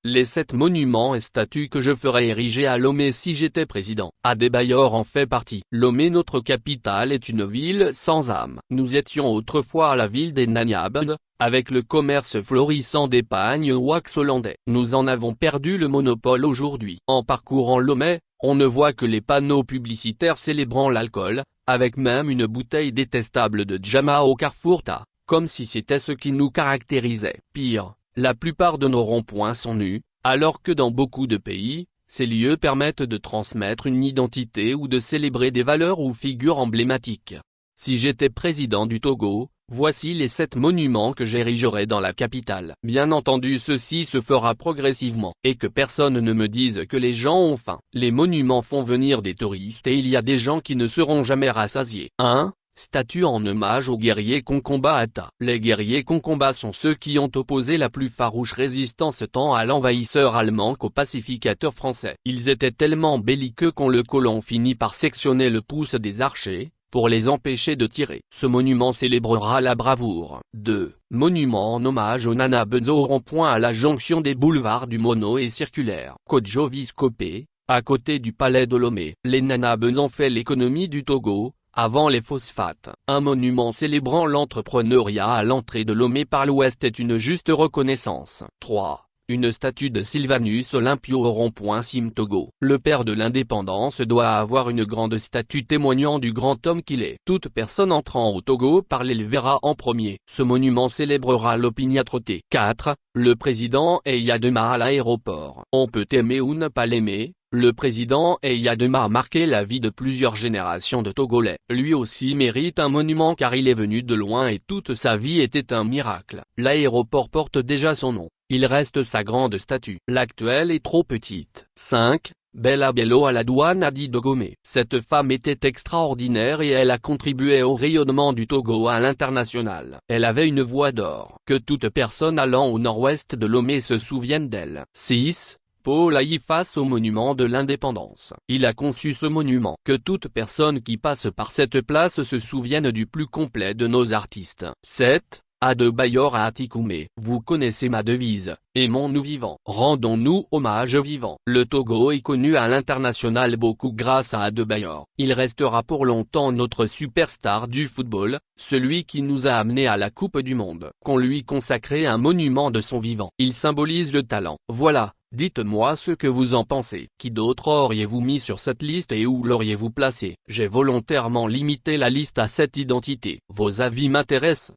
les 7 monuments et statues que je ferais ériger à Lomé si j'étais président. Adebayor en fait partie. Lomé, notre capitale, est une ville sans âme. Nous étions autrefois la ville des Naniabes, avec le commerce florissant des pagnes wax hollandais. Nous en avons perdu le monopole aujourd'hui. En parcourant Lomé, on ne voit que les panneaux publicitaires célébrant l'alcool, avec même une bouteille détestable de Jama au Carrefour Ta, comme si c'était ce qui nous caractérisait. Pire, la plupart de nos ronds-points sont nus, alors que dans beaucoup de pays, ces lieux permettent de transmettre une identité ou de célébrer des valeurs ou figures emblématiques. Si j'étais président du Togo, voici les 7 monuments que j'érigerais dans la capitale. Bien entendu, ceci se fera progressivement, et que personne ne me dise que les gens ont faim. Les monuments font venir des touristes et il y a des gens qui ne seront jamais rassasiés. 1. Statue en hommage aux guerriers Konkomba Atta. Les guerriers Konkomba sont ceux qui ont opposé la plus farouche résistance tant à l'envahisseur allemand qu'au pacificateur français. Ils étaient tellement belliqueux qu'on le colon finit par sectionner le pouce des archers, pour les empêcher de tirer. Ce monument célébrera la bravoure. 2. Monument en hommage aux Nanabe au rond-point à la jonction des boulevards du Mono et Circulaire. Kodjo-Viscopé, à côté du palais de Lomé. Les Nanabe ont fait l'économie du Togo, avant les phosphates. Un monument célébrant l'entrepreneuriat à l'entrée de Lomé par l'ouest est une juste reconnaissance. 3. Une statue de Sylvanus Olympio au rond-point Sim-Togo. Le père de l'indépendance doit avoir une grande statue témoignant du grand homme qu'il est. Toute personne entrant au Togo parler le verra en premier. Ce monument célébrera l'opiniâtreté. 4. Le président Eyadema à l'aéroport. On peut aimer ou ne pas l'aimer, le président Eyadema a marqué la vie de plusieurs générations de Togolais. Lui aussi mérite un monument car il est venu de loin et toute sa vie était un miracle. L'aéroport porte déjà son nom. Il reste sa grande statue. L'actuelle est trop petite. 5. Bella Bello à la douane a dit de Gomé. Cette femme était extraordinaire et elle a contribué au rayonnement du Togo à l'international. Elle avait une voix d'or. Que toute personne allant au nord-ouest de Lomé se souvienne d'elle. 6. Paul Ayi face au monument de l'indépendance. Il a conçu ce monument. Que toute personne qui passe par cette place se souvienne du plus complet de nos artistes. 7. Adebayor à Atikoumé. Vous connaissez ma devise, aimons-nous vivants. Rendons-nous hommage aux vivants. Le Togo est connu à l'international beaucoup grâce à Adebayor. Il restera pour longtemps notre superstar du football, celui qui nous a amenés à la Coupe du Monde. Qu'on lui consacre un monument de son vivant. Il symbolise le talent. Voilà. Dites-moi ce que vous en pensez. Qui d'autre auriez-vous mis sur cette liste et où l'auriez-vous placé? J'ai volontairement limité la liste à 7 identités. Vos avis m'intéressent.